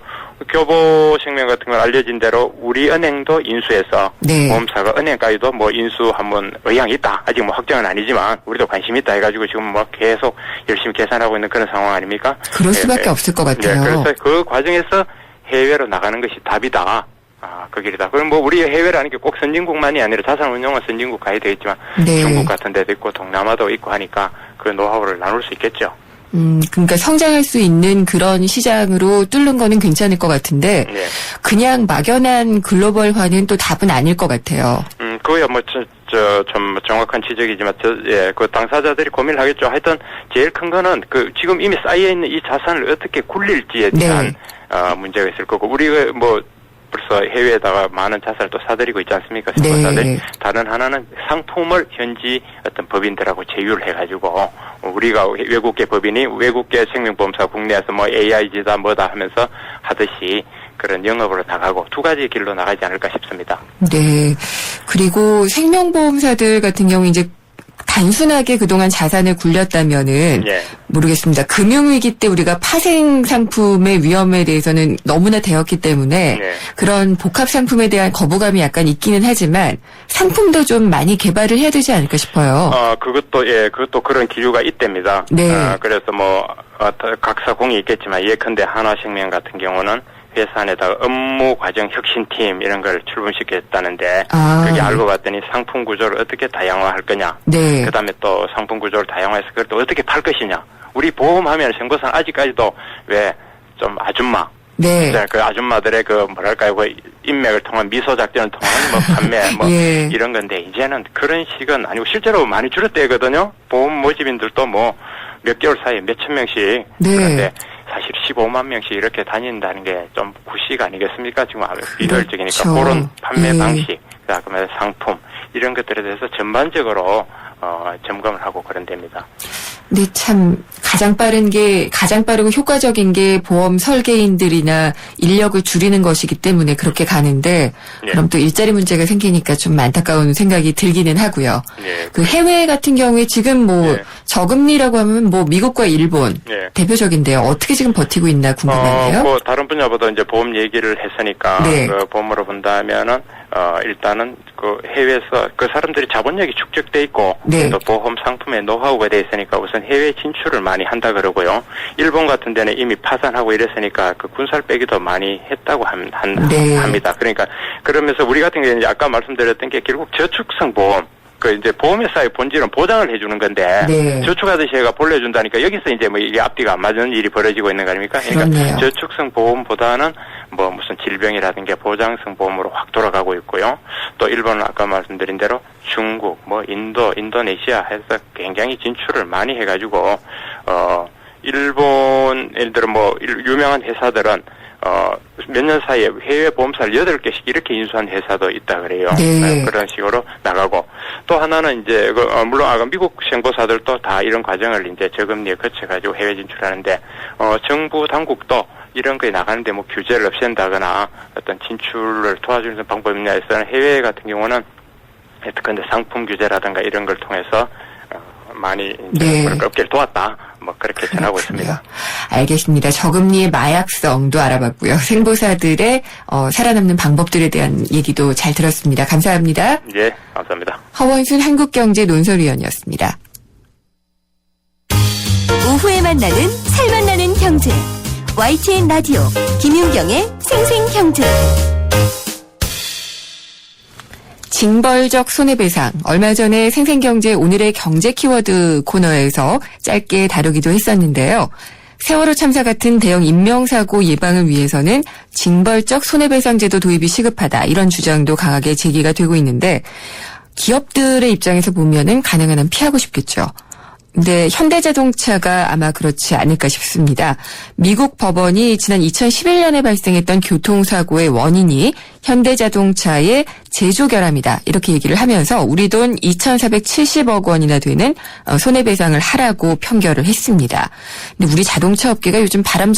교보생명 같은 건 알려진 대로 우리은행도 인수해서 보험사가 은행까지도 뭐 인수 한번 의향이 있다. 아직 뭐 확정은 아니지만 우리도 관심이 있다 해가지고 지금 뭐 계속 열심히 계산하고 있는 그런 상황 아닙니까? 그럴 수밖에 없을 것 같아요. 그래서 그 과정에서 해외로 나가는 것이 답이다. 그 길이다. 그럼 뭐 우리 해외라는 게 꼭 선진국만이 아니라 자산 운용은 선진국 가야 되겠지만 네. 중국 같은 데도 있고 동남아도 있고 하니까 그 노하우를 나눌 수 있겠죠. 그러니까 성장할 수 있는 그런 시장으로 뚫는 거는 괜찮을 것 같은데 네. 그냥 막연한 글로벌화는 또 답은 아닐 것 같아요. 그거야 좀 정확한 지적이지만 그 당사자들이 고민을 하겠죠. 하여튼 제일 큰 거는 그 지금 이미 쌓여 있는 이 자산을 어떻게 굴릴지에 대한 문제가 있을 거고 우리가 뭐 벌써 해외에다가 많은 자산을 또 사들이고 있지 않습니까? 선거사들. 네. 다른 하나는 상품을 현지 어떤 법인들하고 제휴를 해가지고 우리가 외국계 법인이 외국계 생명보험사 국내에서 뭐 AIG다 뭐다 하면서 하듯이 그런 영업으로 나가고 두 가지 길로 나가지 않을까 싶습니다. 네. 그리고 생명보험사들 같은 경우 이제 단순하게 그동안 자산을 굴렸다면은 예. 모르겠습니다. 금융위기 때 우리가 파생 상품의 위험에 대해서는 너무나 되었기 때문에 네. 그런 복합 상품에 대한 거부감이 약간 있기는 하지만 상품도 좀 많이 개발을 해야 되지 않을까 싶어요. 그것도 그런 기류가 있답니다. 네. 그래서 뭐 각사 공이 있겠지만 예컨대 한화생명 같은 경우는 회사 안에다가 업무 과정 혁신팀 이런 걸 출범시켰다는데 그게 알고 봤더니 상품 구조를 어떻게 다양화할 거냐. 네. 그다음에 또 상품 구조를 다양화해서 그걸 또 어떻게 팔 것이냐. 우리 보험하면 생보상 아직까지도 왜 좀 아줌마. 네. 그 아줌마들의 그 뭐랄까요, 그 인맥을 통한 미소 작전을 통한 뭐 판매 뭐 예. 이런 건데 이제는 그런 식은 아니고 실제로 많이 줄었대거든요. 보험 모집인들도 뭐 몇 개월 사이에 몇천 명씩. 네. 그런데 사실 15만 명씩 이렇게 다닌다는 게 좀 구식 아니겠습니까? 지금 비효율적이니까 그렇죠. 그런 판매 예. 방식, 그다음에 상품 이런 것들에 대해서 전반적으로 점검을 하고 그런 데입니다. 근데 참 가장 빠르고 효과적인 게 보험 설계인들이나 인력을 줄이는 것이기 때문에 그렇게 가는데 예. 그럼 또 일자리 문제가 생기니까 좀 안타까운 생각이 들기는 하고요. 예. 그 해외 같은 경우에 지금 뭐 예. 저금리라고 하면 뭐 미국과 일본 예. 대표적인데요. 어떻게 지금 버티고 있나 궁금한데요. 뭐 다른 분야보다 이제 보험 얘기를 했으니까 네. 그 보험으로 본다면은 일단은 그 해외에서 그 사람들이 자본력이 축적돼 있고 네. 또 보험 상품의 노하우가 돼 있으니까 우선 해외 진출을 많이 한다 그러고요. 일본 같은 데는 이미 파산하고 이랬으니까 그 군살 빼기도 많이 했다고 네. 합니다. 그러니까 그러면서 우리 같은 경우는 아까 말씀드렸던 게 결국 저축성 보험. 그 이제 보험회사의 본질은 보장을 해주는 건데 네. 저축하듯이 얘가 볼려준다니까 여기서 이제 뭐 이게 앞뒤가 안 맞는 일이 벌어지고 있는 거 아닙니까? 그러니까 그렇네요. 저축성 보험보다는 뭐 무슨 질병이라든가 보장성 보험으로 확 돌아가고 있고요. 또 일본은 아까 말씀드린 대로 중국, 뭐 인도, 인도네시아 해서 굉장히 진출을 많이 해가지고 일본 예를 들어 뭐 유명한 회사들은 몇 년 사이에 해외 보험사를 8개씩 이렇게 인수한 회사도 있다 그래요. 네. 그런 식으로 나가고 또 하나는 이제 물론 미국 생보사들도 다 이런 과정을 이제 저금리에 거쳐가지고 해외 진출하는데 정부 당국도 이런 거에 나가는데 뭐 규제를 없앤다거나 어떤 진출을 도와주는 방법 분야에서는 해외 같은 경우는 예컨대 상품 규제라든가 이런 걸 통해서 많이 네. 업계를 도왔다. 뭐 그렇게 전하고 있습니다. 알겠습니다. 저금리의 마약성도 알아봤고요. 생보사들의 살아남는 방법들에 대한 얘기도 잘 들었습니다. 감사합니다. 예, 감사합니다. 허원순 한국경제 논설위원이었습니다. 오후에 만나는 살맛나는 경제. YTN 라디오 김윤경의 생생경제. 징벌적 손해배상. 얼마 전에 생생경제 오늘의 경제 키워드 코너에서 짧게 다루기도 했었는데요. 세월호 참사 같은 대형 인명사고 예방을 위해서는 징벌적 손해배상제도 도입이 시급하다. 이런 주장도 강하게 제기가 되고 있는데 기업들의 입장에서 보면은 가능한 한 피하고 싶겠죠. 근데 현대자동차가 아마 그렇지 않을까 싶습니다. 미국 법원이 지난 2011년에 발생했던 교통사고의 원인이 현대자동차의 제조 결함이다. 이렇게 얘기를 하면서 우리 돈 2,470억 원이나 되는 손해배상을 하라고 판결을 했습니다. 근데 우리 자동차 업계가 요즘 바람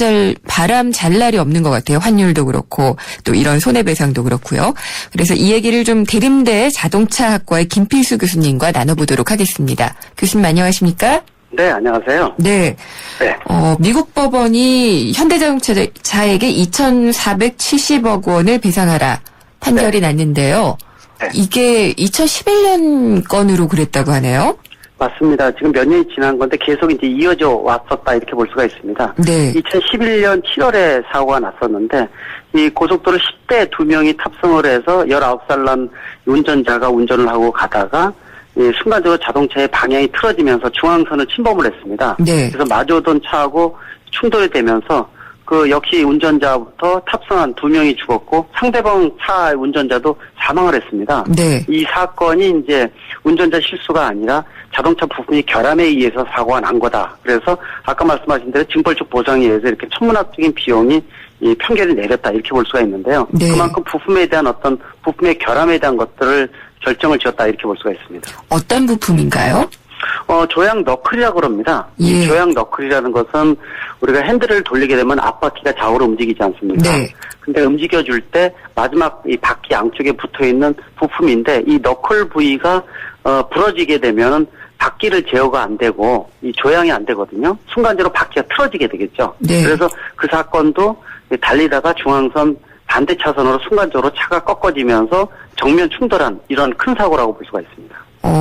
잘 날이 없는 것 같아요. 환율도 그렇고 또 이런 손해배상도 그렇고요. 그래서 이 얘기를 좀 대림대 자동차학과의 김필수 교수님과 나눠보도록 하겠습니다. 교수님 안녕하십니까? 네, 안녕하세요. 네. 네. 미국 법원이 현대자동차에게 2,470억 원을 배상하라 판결이 났는데요. 네. 이게 2011년 건으로 그랬다고 하네요. 맞습니다. 지금 몇 년이 지난 건데 계속 이제 이어져 왔었다 이렇게 볼 수가 있습니다. 네. 2011년 7월에 사고가 났었는데 이 고속도로 10대 2명이 탑승을 해서 19살 난 운전자가 운전을 하고 가다가 순간적으로 자동차의 방향이 틀어지면서 중앙선을 침범을 했습니다. 네. 그래서 마주오던 차하고 충돌이 되면서 그 역시 운전자부터 탑승한 2명이 죽었고 상대방 차 운전자도 사망을 했습니다. 네. 이 사건이 이제 운전자 실수가 아니라 자동차 부품이 결함에 의해서 사고가 난 거다. 그래서 아까 말씀하신 대로 징벌적 보상에 의해서 이렇게 천문학적인 비용이 이 판결을 내렸다 이렇게 볼 수가 있는데요. 네. 그만큼 부품에 대한 어떤 부품의 결함에 대한 것들을 결정을 지었다 이렇게 볼 수가 있습니다. 어떤 부품인가요? 조향 너클이라고 그럽니다. 예. 이 조향 너클이라는 것은 우리가 핸들을 돌리게 되면 앞바퀴가 좌우로 움직이지 않습니까? 네. 근데 움직여줄 때 마지막 이 바퀴 양쪽에 붙어 있는 부품인데 이 너클 부위가 부러지게 되면 바퀴를 제어가 안 되고 이 조향이 안 되거든요. 순간적으로 바퀴가 틀어지게 되겠죠. 네. 그래서 그 사건도 달리다가 중앙선 반대 차선으로 순간적으로 차가 꺾어지면서 정면 충돌한 이런 큰 사고라고 볼 수가 있습니다.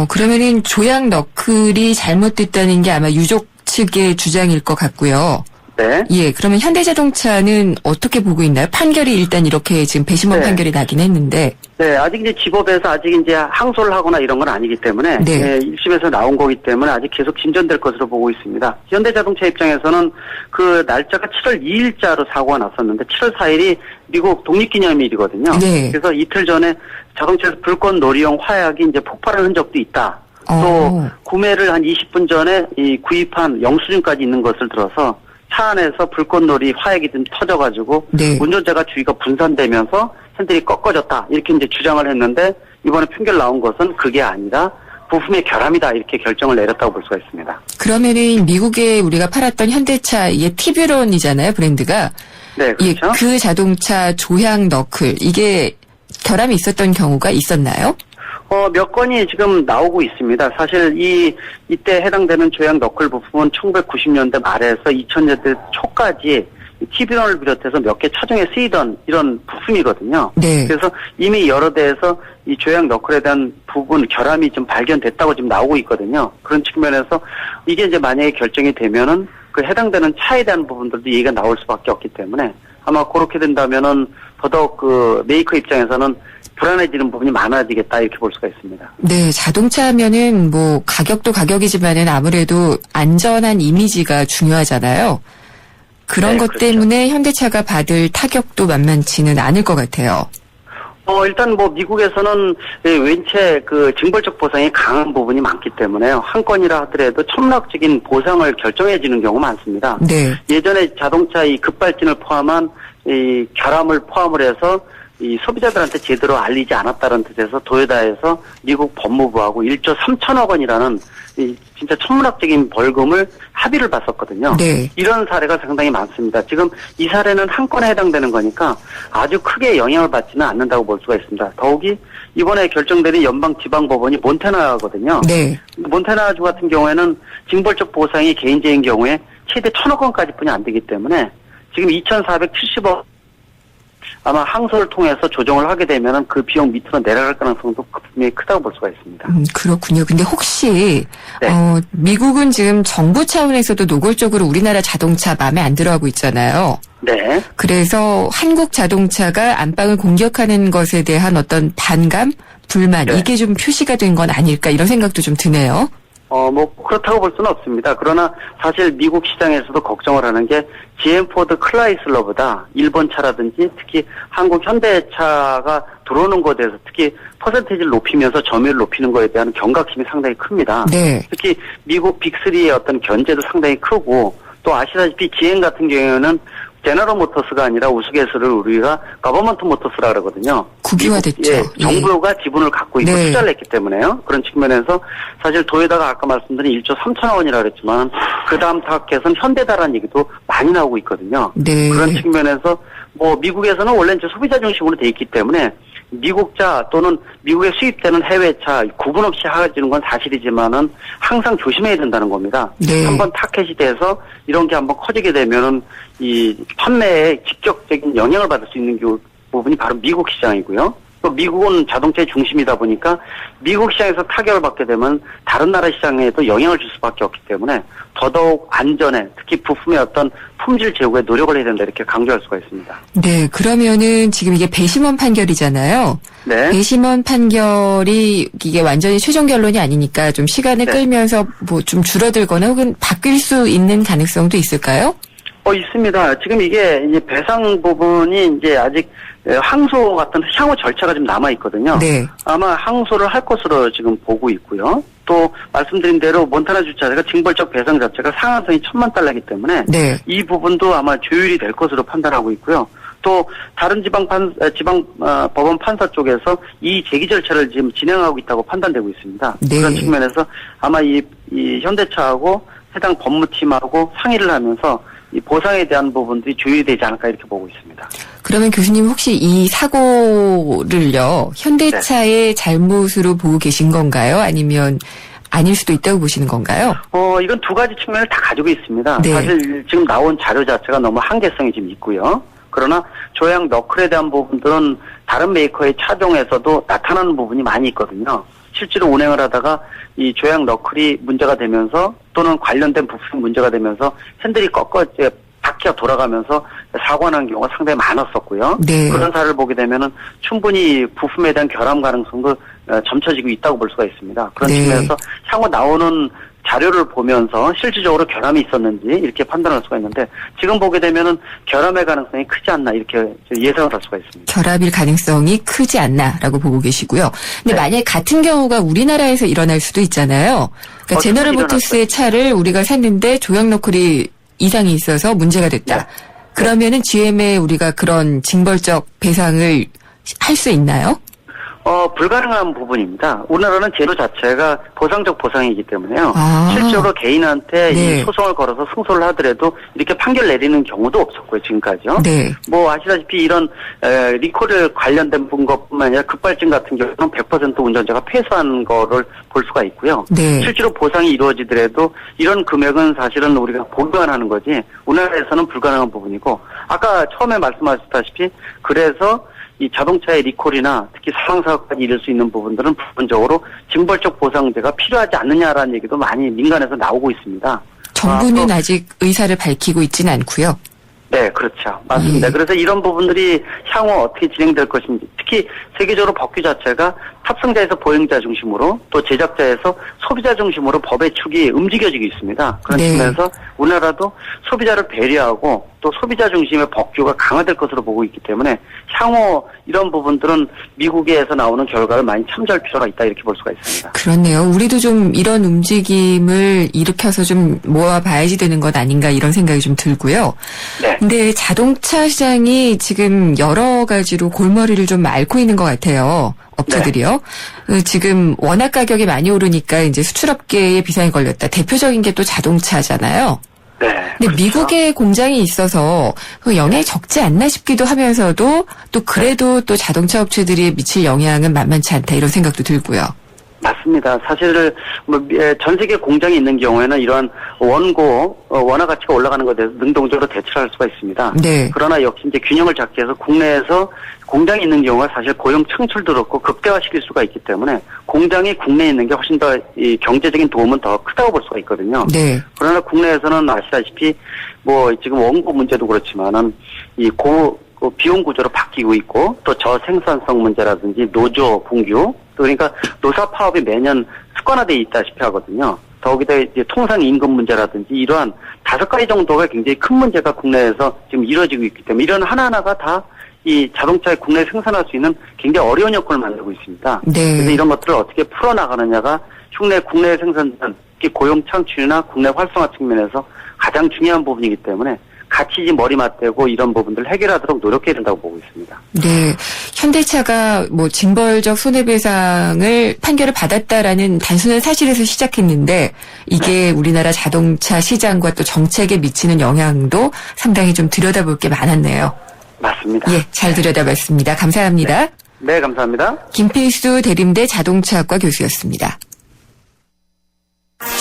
그러면은 조향 너클이 잘못됐다는 게 아마 유족 측의 주장일 것 같고요. 네. 예, 그러면 현대자동차는 어떻게 보고 있나요? 판결이 일단 이렇게 지금 배심원 네. 판결이 나긴 했는데. 네, 아직 이제 지법에서 아직 이제 항소를 하거나 이런 건 아니기 때문에 네. 1심에서 나온 거기 때문에 아직 계속 진전될 것으로 보고 있습니다. 현대자동차 입장에서는 그 날짜가 7월 2일자로 사고가 났었는데 7월 4일이 미국 독립기념일이거든요. 네. 그래서 이틀 전에 자동차에서 불꽃 놀이용 화약이 이제 폭발한 흔적도 있다. 또 구매를 한 20분 전에 이 구입한 영수증까지 있는 것을 들어서 차 안에서 불꽃놀이 화약이 좀 터져가지고 네. 운전자가 주의가 분산되면서 핸들이 꺾어졌다 이렇게 이제 주장을 했는데 이번에 판결 나온 것은 그게 아니라 부품의 결함이다 이렇게 결정을 내렸다고 볼 수가 있습니다. 그러면은 미국에 우리가 팔았던 현대차 이게 티뷰런이잖아요, 브랜드가. 네, 그렇죠. 예, 그 자동차 조향 너클 이게 결함이 있었던 경우가 있었나요? 몇 건이 지금 나오고 있습니다. 사실 이때 해당되는 조향 너클 부품은 1990년대 말에서 2000년대 초까지 TV론을 비롯해서 몇 개 차종에 쓰이던 이런 부품이거든요. 네. 그래서 이미 여러 대에서 이 조향 너클에 대한 부분 결함이 좀 발견됐다고 지금 나오고 있거든요. 그런 측면에서 이게 이제 만약에 결정이 되면은 그 해당되는 차에 대한 부분들도 얘기가 나올 수밖에 없기 때문에 아마 그렇게 된다면은 더더욱 그 메이커 입장에서는 불안해지는 부분이 많아지겠다 이렇게 볼 수가 있습니다. 네, 자동차 하면은 뭐 가격도 가격이지만은 아무래도 안전한 이미지가 중요하잖아요. 그런 네, 것 그렇죠. 때문에 현대차가 받을 타격도 만만치는 않을 것 같아요. 일단 뭐 미국에서는 웬체 그 징벌적 보상이 강한 부분이 많기 때문에요. 한 건이라 하더라도 천문학적인 보상을 결정해지는 경우 많습니다. 네. 예전에 자동차 이 급발진을 포함한 이 결함을 포함을 해서 이 소비자들한테 제대로 알리지 않았다는 뜻에서 도요다에서 미국 법무부하고 1조 3천억 원이라는 이 진짜 천문학적인 벌금을 합의를 봤었거든요. 네. 이런 사례가 상당히 많습니다. 지금 이 사례는 한 건에 해당되는 거니까 아주 크게 영향을 받지는 않는다고 볼 수가 있습니다. 더욱이 이번에 결정되는 연방지방법원이 몬태나거든요. 네. 몬태나주 같은 경우에는 징벌적 보상이 개인적인 경우에 최대 1,000억 원까지뿐이 안 되기 때문에 지금 2,470억 아마 항소를 통해서 조정을 하게 되면은 그 비용 밑으로 내려갈 가능성도 분명히 크다고 볼 수가 있습니다. 그렇군요. 근데 혹시 네. 미국은 지금 정부 차원에서도 노골적으로 우리나라 자동차 마음에 안 들어하고 있잖아요. 네. 그래서 한국 자동차가 안방을 공격하는 것에 대한 어떤 반감, 불만 네. 이게 좀 표시가 된 건 아닐까 이런 생각도 좀 드네요. 뭐 그렇다고 볼 수는 없습니다. 그러나 사실 미국 시장에서도 걱정을 하는 게 GM 포드 클라이슬러보다 일본 차라든지 특히 한국 현대차가 들어오는 것에 대해서 특히 퍼센테이지를 높이면서 점유율을 높이는 것에 대한 경각심이 상당히 큽니다. 네. 특히 미국 빅3의 어떤 견제도 상당히 크고 또 아시다시피 GM 같은 경우에는 제너럴 모터스가 아니라 우스갯소리를 우리가 거버먼트 모터스라 그러거든요. 국유화됐죠. 예, 정부가 지분을 갖고 있고 네. 투자를 했기 때문에요. 그런 측면에서 사실 도요다가 아까 말씀드린 1조 3천억 원이라고 그랬지만 그 다음 타겟은 현대다라는 얘기도 많이 나오고 있거든요. 네. 그런 측면에서 뭐 미국에서는 원래 이제 소비자 중심으로 돼 있기 때문에 미국차 또는 미국에 수입되는 해외차 구분 없이 하지는 건 사실이지만은 항상 조심해야 된다는 겁니다. 네. 한번 타켓이 돼서 이런 게 한번 커지게 되면은 이 판매에 직접적인 영향을 받을 수 있는 부분이 바로 미국 시장이고요. 또 미국은 자동차의 중심이다 보니까 미국 시장에서 타격을 받게 되면 다른 나라 시장에도 영향을 줄 수밖에 없기 때문에 더더욱 안전에 특히 부품의 어떤 품질 제고에 노력을 해야 된다 이렇게 강조할 수가 있습니다. 네, 그러면은 지금 이게 배심원 판결이잖아요. 네. 배심원 판결이 이게 완전히 최종 결론이 아니니까 좀 시간을 네. 끌면서 뭐 좀 줄어들거나 혹은 바뀔 수 있는 가능성도 있을까요? 있습니다. 지금 이게 이제 배상 부분이 이제 아직 항소 같은 향후 절차가 좀 남아 있거든요. 네. 아마 항소를 할 것으로 지금 보고 있고요. 또 말씀드린 대로 몬타나 주차장가 징벌적 배상 자체가 상한선이 $10,000,000이기 때문에 네. 이 부분도 아마 조율이 될 것으로 판단하고 있고요. 또 다른 지방 법원 판사 쪽에서 이 제기 절차를 지금 진행하고 있다고 판단되고 있습니다. 네. 그런 측면에서 아마 이 현대차하고 해당 법무팀하고 상의를 하면서 이 보상에 대한 부분들이 조율이 되지 않을까 이렇게 보고 있습니다. 그러면 교수님 혹시 이 사고를요, 현대차의 잘못으로 보고 계신 건가요? 아니면 아닐 수도 있다고 보시는 건가요? 이건 두 가지 측면을 다 가지고 있습니다. 네. 사실 지금 나온 자료 자체가 너무 한계성이 지금 있고요. 그러나 조향 너클에 대한 부분들은 다른 메이커의 차종에서도 나타나는 부분이 많이 있거든요. 실제로 운행을 하다가 이 조향 너클이 문제가 되면서 또는 관련된 부품이 문제가 되면서 핸들이 바퀴가 돌아가면서 사고가 난 경우가 상당히 많았었고요. 네. 그런 사례를 보게 되면은 충분히 부품에 대한 결함 가능성도 점쳐지고 있다고 볼 수가 있습니다. 그런 네. 측면에서 향후 나오는 자료를 보면서 실질적으로 결함이 있었는지 이렇게 판단할 수가 있는데 지금 보게 되면은 결함의 가능성이 크지 않나 이렇게 예상을 할 수가 있습니다. 결합일 가능성이 크지 않나라고 보고 계시고요. 근데 네. 만약에 같은 경우가 우리나라에서 일어날 수도 있잖아요. 그러니까 제너럴 모터스의 차를 우리가 샀는데 조향 너클이 이상이 있어서 문제가 됐다. 네. 그러면은 GM에 우리가 그런 징벌적 배상을 할 수 있나요? 불가능한 부분입니다. 우리나라는 제도 자체가 보상적 보상이기 때문에요. 아. 실제로 개인한테 네. 이 소송을 걸어서 승소를 하더라도 이렇게 판결 내리는 경우도 없었고요, 지금까지요. 네. 뭐 아시다시피 이런 리콜에 관련된 것뿐만 아니라 급발진 같은 경우는 100% 운전자가 패소한 거를 볼 수가 있고요. 네. 실제로 보상이 이루어지더라도 이런 금액은 사실은 우리가 보관하는 거지 우리나라에서는 불가능한 부분이고 아까 처음에 말씀하셨다시피 그래서 이 자동차의 리콜이나 특히 사망사고까지 이룰 수 있는 부분들은 부분적으로 징벌적 보상제가 필요하지 않느냐라는 얘기도 많이 민간에서 나오고 있습니다. 정부는 아직 의사를 밝히고 있지는 않고요. 네, 그렇죠. 맞습니다. 그래서 이런 부분들이 향후 어떻게 진행될 것인지, 특히 세계적으로 법규 자체가 탑승자에서 보행자 중심으로 또 제작자에서 소비자 중심으로 법의 축이 움직여지고 있습니다. 그런 네. 측면에서 우리나라도 소비자를 배려하고 또 소비자 중심의 법규가 강화될 것으로 보고 있기 때문에 향후 이런 부분들은 미국에서 나오는 결과를 많이 참조할 필요가 있다 이렇게 볼 수가 있습니다. 그렇네요. 우리도 좀 이런 움직임을 일으켜서 좀 모아봐야지 되는 것 아닌가 이런 생각이 좀 들고요. 네. 근데 자동차 시장이 지금 여러 가지로 골머리를 좀 앓고 있는 것 같아요. 업체들이요. 지금 워낙 가격이 많이 오르니까 이제 수출업계의 비상이 걸렸다. 대표적인 게 또 자동차잖아요. 네. 근데 미국에 공장이 있어서 그 영향이 적지 않나 싶기도 하면서도 또 그래도 또 자동차 업체들이 미칠 영향은 만만치 않다 이런 생각도 들고요. 맞습니다. 사실 전 세계 공장이 있는 경우에는 이러한 원고 원화 가치가 올라가는 것에 대해서 능동적으로 대처할 수가 있습니다. 네. 그러나 역시 이제 균형을 잡기 위해서 국내에서 공장이 있는 경우가 사실 고용 창출도 그렇고 극대화시킬 수가 있기 때문에 공장이 국내에 있는 게 훨씬 더 이 경제적인 도움은 더 크다고 볼 수가 있거든요. 네. 그러나 국내에서는 아시다시피 뭐 지금 원고 문제도 그렇지만은 이 비용 구조로 바뀌고 있고 또 저생산성 문제라든지 노조 분규 그러니까 노사 파업이 매년 습관화되어 있다시피 하거든요. 더욱이더 이제 통상 임금 문제라든지 이러한 5가지 정도가 굉장히 큰 문제가 국내에서 지금 이루어지고 있기 때문에 이런 하나하나가 다 이 자동차에 국내에 생산할 수 있는 굉장히 어려운 여건을 만들고 있습니다. 네. 그래서 이런 것들을 어떻게 풀어나가느냐가 국내 생산자는 특히 고용 창출이나 국내 활성화 측면에서 가장 중요한 부분이기 때문에 같이 머리 맞대고 이런 부분들을 해결하도록 노력해야 된다고 보고 있습니다. 네. 현대차가 뭐 징벌적 손해배상을 판결을 받았다라는 단순한 사실에서 시작했는데 이게 우리나라 자동차 시장과 또 정책에 미치는 영향도 상당히 좀 들여다볼 게 많았네요. 맞습니다. 예, 잘 들여다봤습니다. 감사합니다. 네, 감사합니다. 김필수 대림대 자동차학과 교수였습니다.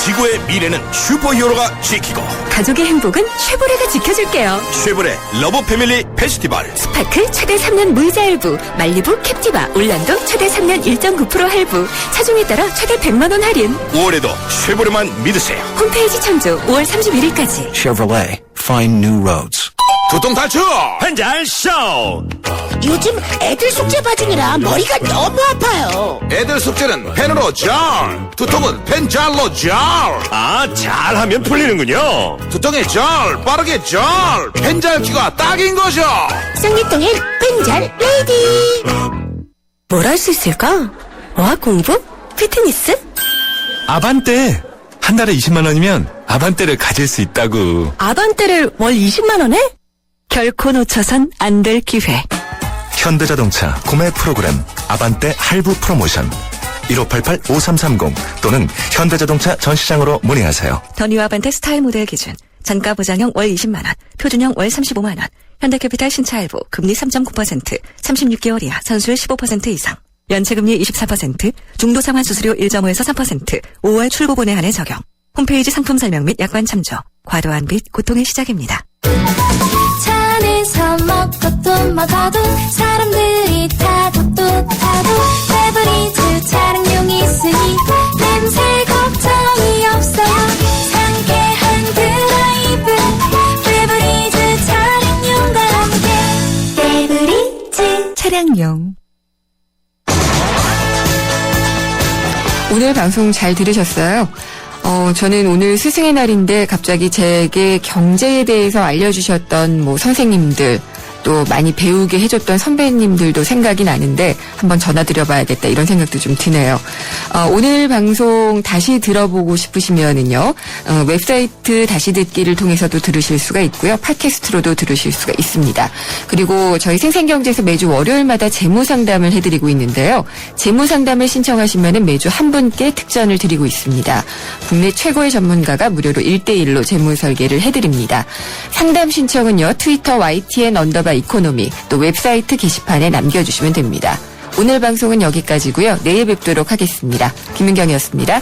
지구의 미래는 슈퍼히어로가 지키고 가족의 행복은 쉐보레가 지켜줄게요. 쉐보레 러브 패밀리 페스티벌. 스파클 최대 3년 무이자 할부, 말리부, 캡티바, 올란도 최대 3년 1.9% 할부, 차종에 따라 최대 100만 원 할인. 5월에도 쉐보레만 믿으세요. 홈페이지 참조 5월 31일까지. Chevrolet, find new roads. 두통 탈출 펜잘 쇼. 요즘 애들 숙제 봐주느라 머리가 너무 아파요. 애들 숙제는 펜으로 잘, 두통은 펜잘로 잘. 아, 잘하면 풀리는군요. 두통에 잘, 빠르게 잘, 펜잘기가 딱인 거죠. 쌍리통엔 펜잘 레이디. 뭘 할 수 있을까? 어학 공부? 피트니스? 아반떼! 한 달에 20만 원이면 아반떼를 가질 수 있다고. 아반떼를 월 20만 원에? 결코 놓쳐선 안 될 기회. 현대자동차 구매 프로그램 아반떼 할부 프로모션 1588-5330 또는 현대자동차 전시장으로 문의하세요. 더 뉴 아반떼 스타일 모델 기준 단가 보장형 월 20만 원, 표준형 월 35만 원. 현대캐피탈 신차 할부 금리 3.9%, 36개월 이하 선수율 15% 이상. 연체금리 24%, 중도 상환 수수료 1.5에서 3%, 5월 출고분에 한해 적용. 홈페이지 상품 설명 및 약관 참조. 과도한 빚 고통의 시작입니다. 차 안에서 먹고 또 먹어도 사람들이 타고 또 타도 페브리즈 차량용이 있으니 냄새 걱정이 없어요. 상쾌한 드라이브 페브리즈 차량용과 함께 페브리즈 차량용. 오늘 방송 잘 들으셨어요? 저는 오늘 스승의 날인데 갑자기 제게 경제에 대해서 알려주셨던 선생님들, 또 많이 배우게 해줬던 선배님들도 생각이 나는데 한번 전화드려봐야겠다 이런 생각도 좀 드네요. 오늘 방송 다시 들어보고 싶으시면은요, 웹사이트 다시 듣기를 통해서도 들으실 수가 있고요. 팟캐스트로도 들으실 수가 있습니다. 그리고 저희 생생경제에서 매주 월요일마다 재무상담을 해드리고 있는데요. 재무상담을 신청하시면은 매주 한 분께 특전을 드리고 있습니다. 국내 최고의 전문가가 무료로 1대1로 재무 설계를 해드립니다. 상담 신청은요, 트위터 YTN_이코노미 또 웹사이트 게시판에 남겨주시면 됩니다. 오늘 방송은 여기까지고요. 내일 뵙도록 하겠습니다. 김은경이었습니다.